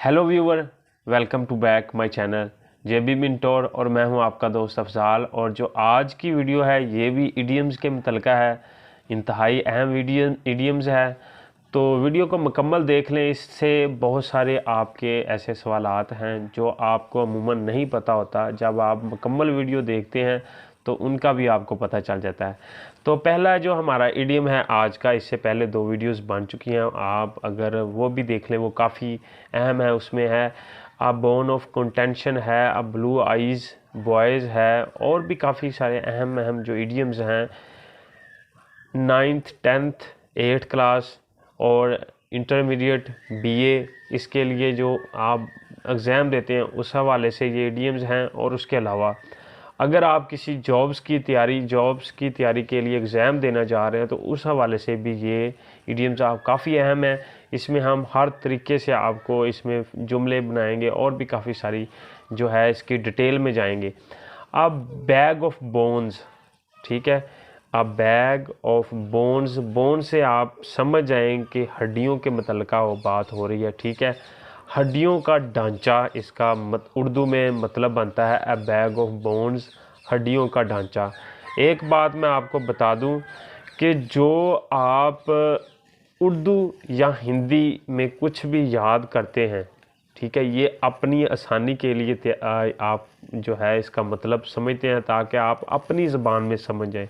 Hello viewer, welcome to back my channel JB mentor और मैं हूं आपका दोस्त अफजाल। और जो आज की वीडियो है ये भी इडियम्स के मुतलका है, इंतहाई अहम इडियम्स है। तो वीडियो को मुकम्मल देख लें, इससे बहुत सारे आपके ऐसे सवालात हैं जो आपको अमूमन नहीं पता होता। जब आप मुकम्मल वीडियो देखते हैं तो उनका भी आपको पता चल जाता है। तो पहला जो हमारा इडियम है आज का, इससे पहले 2 वीडियोस बन चुकी हैं, आप अगर वो भी देख लें वो काफ़ी अहम है। उसमें है अ बोन ऑफ कंटेंशन है, अ ब्लू आइज़ बॉयज़ है, और भी काफ़ी सारे अहम अहम जो इडियम्स हैं 9th 10th 8th क्लास और इंटरमीडिएट बीए, इसके लिए जो आप एग्ज़ाम देते हैं उस हवाले से ये इडियम्स हैं। और उसके अलावा अगर आप किसी जॉब्स की तैयारी के लिए एग्ज़ाम देना चाह रहे हैं तो उस हवाले से भी ये इडियम्स आप काफ़ी अहम है। इसमें हम हर तरीके से आपको इसमें जुमले बनाएंगे और भी काफ़ी सारी जो है इसकी डिटेल में जाएंगे। अब बैग ऑफ बोन्स, ठीक है, अ बैग ऑफ बोन्स, बोन से आप समझ जाएं कि हड्डियों के मुतल्लिक़ वो बात हो रही है, ठीक है। हड्डियों का ढांचा, इसका उर्दू में मतलब बनता है अ बैग ऑफ बोन्स, हड्डियों का ढांचा। एक बात मैं आपको बता दूं कि जो आप उर्दू या हिंदी में कुछ भी याद करते हैं, ठीक है, ये अपनी आसानी के लिए आप जो है इसका मतलब समझते हैं ताकि आप अपनी ज़बान में समझ जाएं।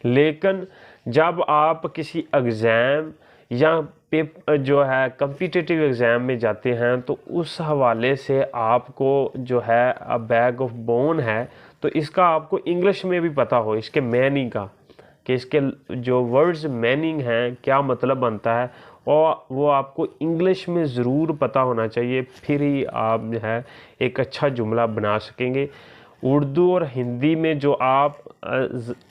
लेकिन जब आप किसी एग्ज़ाम या पेपर जो है कम्पिटिटिव एग्ज़ाम में जाते हैं तो उस हवाले से आपको जो है अ बैग ऑफ बोन है, तो इसका आपको इंग्लिश में भी पता हो, इसके मीनिंग का, कि इसके जो वर्ड्स मीनिंग हैं क्या मतलब बनता है, और वो आपको इंग्लिश में ज़रूर पता होना चाहिए, फिर ही आप जो है एक अच्छा जुमला बना सकेंगे। उर्दू और हिंदी में जो आप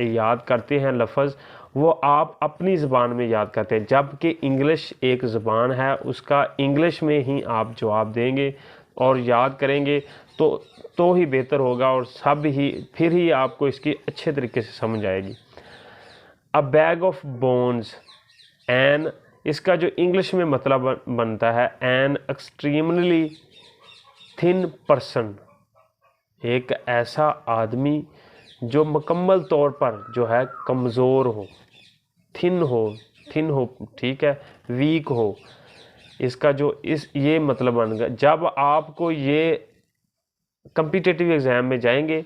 याद करते हैं लफ्ज़, वो आप अपनी ज़बान में याद करते हैं, जबकि इंग्लिश एक ज़बान है, उसका इंग्लिश में ही आप जवाब देंगे और याद करेंगे तो ही बेहतर होगा, और फिर ही आपको इसकी अच्छे तरीके से समझ आएगी। A bag of bones, an, इसका जो इंग्लिश में मतलब बनता है एन एक्सट्रीमली थिन पर्सन, एक ऐसा आदमी जो मुकम्मल तौर पर जो है कमज़ोर हो, थिन हो, ठीक है, वीक हो। इसका जो ये मतलब बन गया। जब आपको ये कम्पिटिटिव एग्ज़ाम में जाएंगे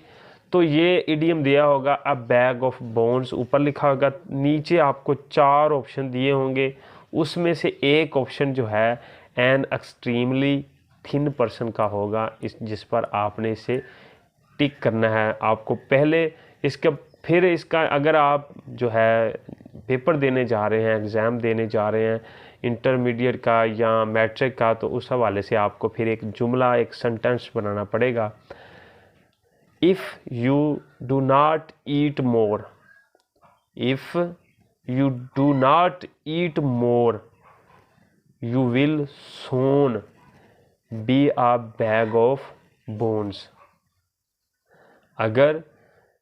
तो ये इडियम दिया होगा अ बैग ऑफ बोन्स, ऊपर लिखा होगा, नीचे आपको 4 ऑप्शन दिए होंगे, उसमें से एक ऑप्शन जो है एन एक्सट्रीमली थिन पर्सन का होगा, जिस पर आपने इसे टिक करना है। आपको पहले इसका, फिर इसका अगर आप जो है पेपर देने जा रहे हैं, एग्ज़ाम देने जा रहे हैं इंटरमीडिएट का या मैट्रिक का, तो उस हवाले से आपको फिर एक जुमला, एक सेंटेंस बनाना पड़ेगा। If you do not eat more, if you do not eat more you will soon be a bag of bones. अगर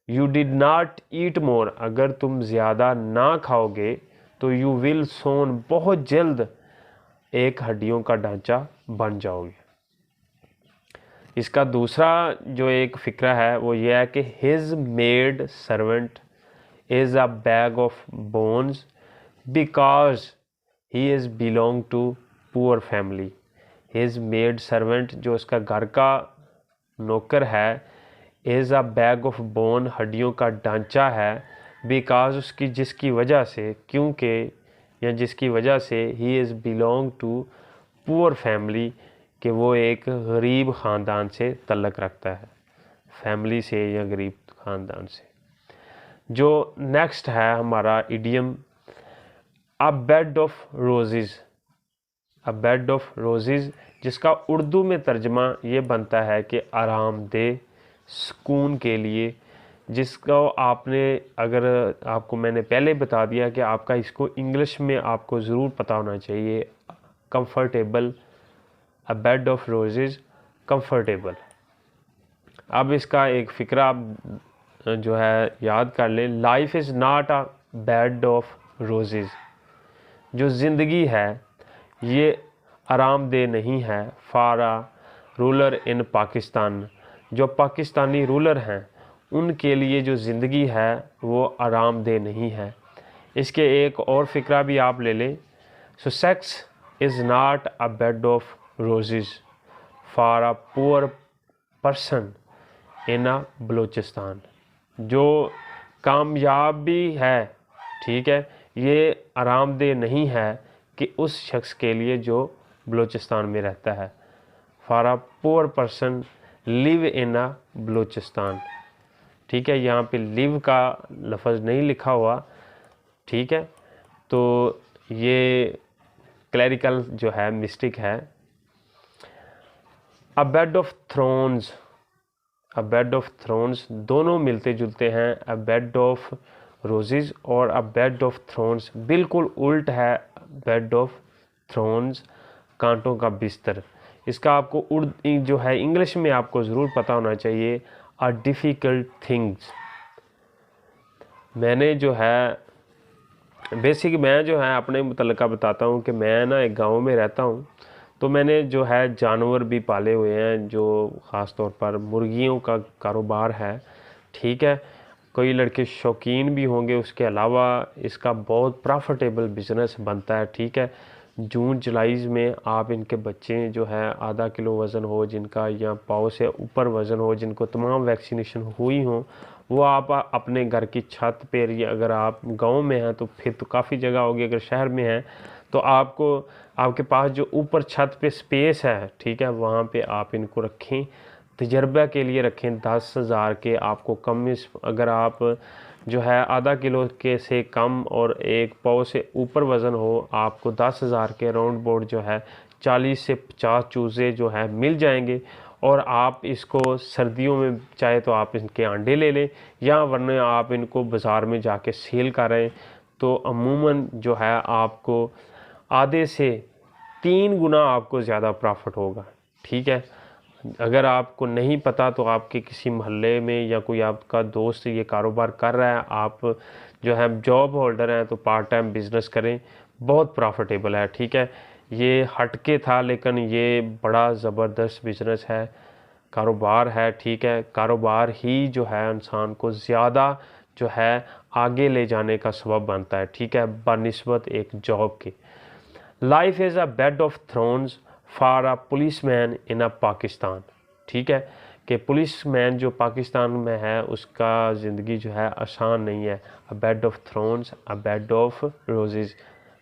you did not eat more, अगर तुम ज़्यादा ना खाओगे तो यू विल सोन, बहुत जल्द एक हड्डियों का ढांचा बन जाओगे। इसका दूसरा जो एक फ़िक्रा है वो ये है कि his maid servant is a bag of bones because he is belong to poor family. His maid servant, जो उसका घर का नौकर है, is a bag of bone, हड्डियों का ढांचा है, बिकॉज उसकी, जिसकी वजह से, क्योंकि या जिसकी वजह से ही is belong to poor family, कि वो एक गरीब ख़ानदान से तल्लक़ रखता है, फैमिली से या गरीब ख़ानदान से। जो नेक्स्ट है हमारा idiom a bed of Roses, a bed of Roses, जिसका उर्दू में तर्जमा ये बनता है कि आरामदेह, सुकून के लिए, जिसको आपने, अगर आपको मैंने पहले बता दिया कि आपका इसको इंग्लिश में आपको ज़रूर पता होना चाहिए, comfortable, a bed of Roses, comfortable. अब इसका एक फ़िक्रा आप जो है याद कर लें, life is not a bed of Roses, जो ज़िंदगी है ये आरामदेह नहीं है for a ruler in Pakistan, जो पाकिस्तानी रूलर हैं उनके लिए जो ज़िंदगी है वो आरामदेह नहीं है। इसके एक और फ़िक्रा भी आप ले लें। So sex is not a bed of roses for a poor person in a Balochistan. जो कामयाबी है, ठीक है, ये आरामदेह नहीं है कि उस शख्स के लिए जो बलूचिस्तान में रहता है। For a poor person live in a Balochistan, ठीक है, यहाँ पे लिव का लफ्ज़ नहीं लिखा हुआ, ठीक है, तो ये क्लैरिकल जो है मिस्टेक है। A bed of thrones, a bed of thrones दोनों मिलते जुलते हैं। अ बेड ऑफ रोजेज़ और अ बेड ऑफ थ्रोन्स बिल्कुल उल्ट है। बेड ऑफ थ्रोन्स कांटों का बिस्तर। इसका आपको जो है इंग्लिश में आपको ज़रूर पता होना चाहिए। A difficult things. मैंने जो है बेसिक मैं जो है अपने मुतल्लिका बताता हूँ कि मैं ना एक गांव में रहता हूँ, तो मैंने जो है जानवर भी पाले हुए हैं, जो ख़ास तौर पर मुर्गियों का कारोबार है, ठीक है। कई लड़के शौकीन भी होंगे, उसके अलावा इसका बहुत प्रॉफिटेबल बिज़नेस बनता है, ठीक है। जून जुलाई में आप इनके बच्चे जो है आधा किलो वज़न हो जिनका या पाव से ऊपर वज़न हो, जिनको तमाम वैक्सीनेशन हुई हों, वो आप अपने घर की छत पर, या अगर आप गांव में हैं तो फिर तो काफ़ी जगह होगी, अगर शहर में हैं तो आपको आपके पास जो ऊपर छत पे स्पेस है, ठीक है, वहाँ पे आप इनको रखें, तजर्बा के लिए रखें। 10,000 के आपको कम में, अगर आप जो है आधा किलो के से कम और एक पाव से ऊपर वज़न हो, आपको 10,000 के राउंड बोर्ड जो है 40 से 50 चूज़े जो है मिल जाएंगे। और आप इसको सर्दियों में चाहे तो आप इनके अंडे ले लें, या वरना आप इनको बाज़ार में जाके सेल करें, तो अमूमन जो है आपको आधे से 3 गुना आपको ज़्यादा प्रॉफिट होगा, ठीक है। अगर आपको नहीं पता तो आपके किसी मोहल्ले में या कोई आपका दोस्त ये कारोबार कर रहा है, आप जो है जॉब होल्डर हैं, तो पार्ट टाइम बिज़नेस करें, बहुत प्रॉफिटेबल है, ठीक है। ये हटके था लेकिन ये बड़ा ज़बरदस्त बिज़नेस है, कारोबार है, ठीक है। कारोबार ही जो है इंसान को ज़्यादा जो है आगे ले जाने का सबब बनता है, ठीक है, बनिस्बत एक जॉब के। Life is a bed of thrones for a policeman in a Pakistan, ठीक है, कि पुलिसमैन जो पाकिस्तान में है उसका ज़िंदगी जो है आसान नहीं है। A bed of thrones, a bed of roses.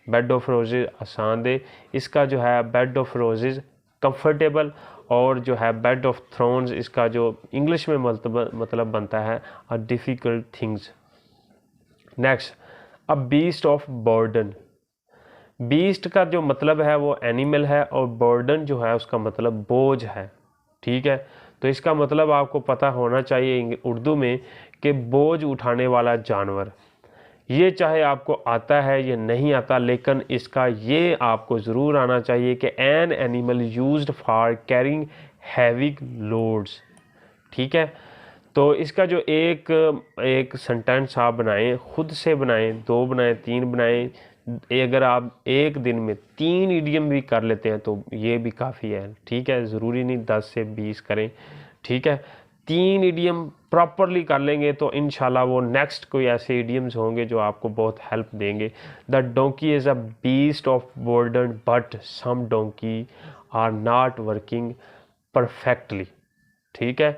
Bed of roses आसान दे, इसका जो है बेड ऑफ रोजेज़ कंफर्टेबल, और जो है बेड ऑफ थ्रोन्स इसका जो इंग्लिश में मतलब बनता है a difficult things. Next, a beast of burden. Beast का जो मतलब है वो एनिमल है, और बर्डन जो है उसका मतलब बोझ है, ठीक है। तो इसका मतलब आपको पता होना चाहिए उर्दू में कि बोझ उठाने वाला जानवर। ये चाहे आपको आता है या नहीं आता, लेकिन इसका ये आपको ज़रूर आना चाहिए कि an animal used for carrying heavy loads, ठीक है। तो इसका जो एक सेंटेंस आप बनाएं, खुद से बनाएं, 2 बनाएं, 3 बनाएं, अगर आप एक दिन में 3 इडियम भी कर लेते हैं तो ये भी काफ़ी है, ठीक है। ज़रूरी नहीं 10 से 20 करें, ठीक है। 3 इडियम प्रॉपरली कर लेंगे तो इंशाल्लाह वो नेक्स्ट कोई ऐसे इडियम्स होंगे जो आपको बहुत हेल्प देंगे। The donkey is a beast of burden but some donkey are not working perfectly, ठीक है,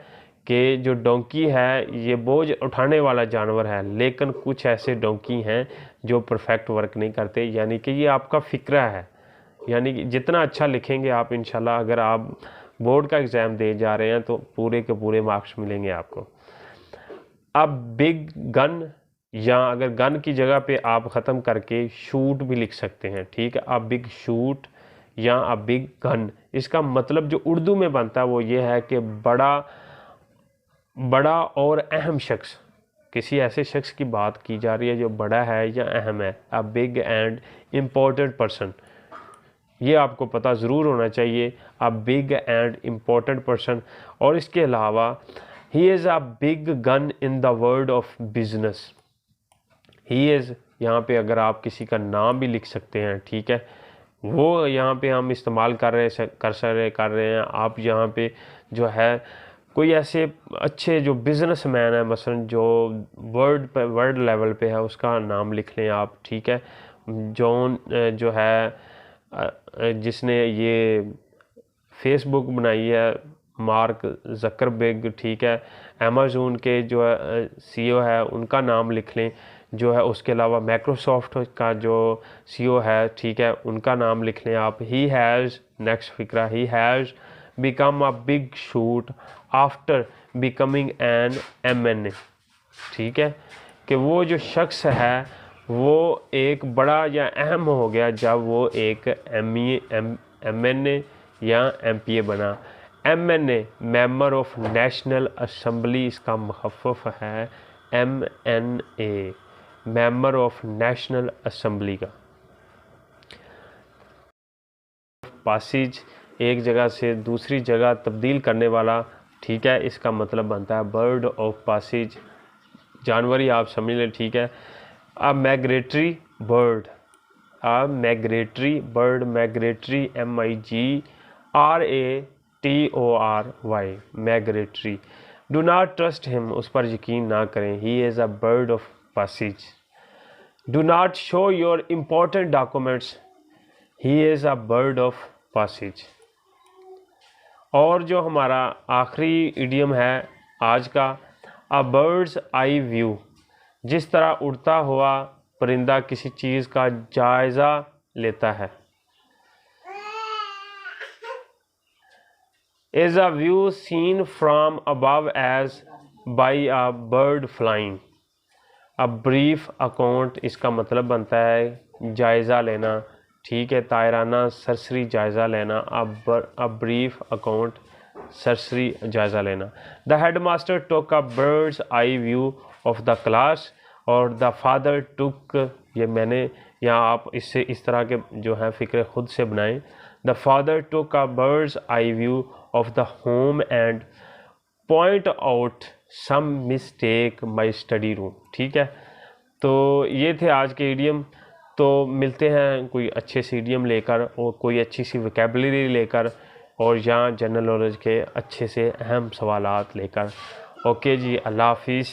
कि जो डोंकी है ये बोझ उठाने वाला जानवर है, लेकिन कुछ ऐसे डोंकी हैं जो परफेक्ट वर्क नहीं करते। यानी कि ये आपका फ़िक्रा है, यानी कि जितना अच्छा लिखेंगे आप इंशाल्लाह, अगर आप बोर्ड का एग्ज़ाम दे जा रहे हैं तो पूरे के पूरे मार्क्स मिलेंगे आपको। अब बिग गन, या अगर गन की जगह पे आप ख़त्म करके शूट भी लिख सकते हैं, ठीक है। अब बिग शूट या अब बिग गन, इसका मतलब जो उर्दू में बनता है वो ये है कि बड़ा और अहम शख्स, किसी ऐसे शख्स की बात की जा रही है जो बड़ा है या अहम है। A big and important person, ये आपको पता ज़रूर होना चाहिए, a big and important person. और इसके अलावा ही is a big gun in the world of business. He is, यहाँ पे अगर आप किसी का नाम भी लिख सकते हैं, ठीक है, वो यहाँ पे हम इस्तेमाल कर रहे हैं। आप यहाँ पे जो है कोई ऐसे अच्छे जो बिज़नेसमैन है, मसलन जो वर्ल्ड लेवल पे है, उसका नाम लिख लें आप, ठीक है। जॉन जो है जिसने ये फेसबुक बनाई है, मार्क जकरबर्ग, ठीक है। अमेज़न के जो सीईओ है उनका नाम लिख लें जो है। उसके अलावा माइक्रोसॉफ्ट का जो सीईओ है, ठीक है, उनका नाम लिख लें आप। ही हैज़, नेक्स्ट फिक्रा, he has become a big shoot after becoming an MNA, ठीक है, कि वो जो शख्स है वो एक बड़ा या अहम हो गया जब वो एक MNA या MPA बना। MNA member of national assembly, इसका मुखफ़्फ़ है MNA, member of national assembly का। पासिज, एक जगह से दूसरी जगह तब्दील करने वाला, ठीक है, इसका मतलब बनता है बर्ड ऑफ पासिज, जानवर ही आप समझ लें, ठीक है। A migratory bird, a migratory bird, migratory MIGRATORY, migratory. Do not trust him, उस पर यकीन ना करें, he is a bird of passage. Do not show your important documents, he is a bird of passage. और जो हमारा आखिरी idiom है आज का, अ बर्ड्स आई व्यू, जिस तरह उड़ता हुआ परिंदा किसी चीज़ का जायज़ा लेता है। Is a view seen from above as by a bird flying. A brief account, इसका मतलब बनता है जायज़ा लेना, ठीक है, तायराना सरसरी जायज़ा लेना। अ ब्रीफ अकाउंट, सरसरी जायज़ा लेना। The head master took a bird's eye view of the class, और द फादर टुक, ये मैंने यहाँ आप इससे इस तरह के जो है फ़िक्रे ख़ुद से बनाएं। The father took a bird's eye view of the home and point out some mistake my study room, ठीक है। तो ये थे आज के इडियम। तो मिलते हैं कोई अच्छे से इडियम लेकर और कोई अच्छी सी वोकैबुलरी लेकर, और यहाँ जनरल नॉलेज के अच्छे से अहम सवालात लेकर। ओके जी, अल्लाह हाफिज़।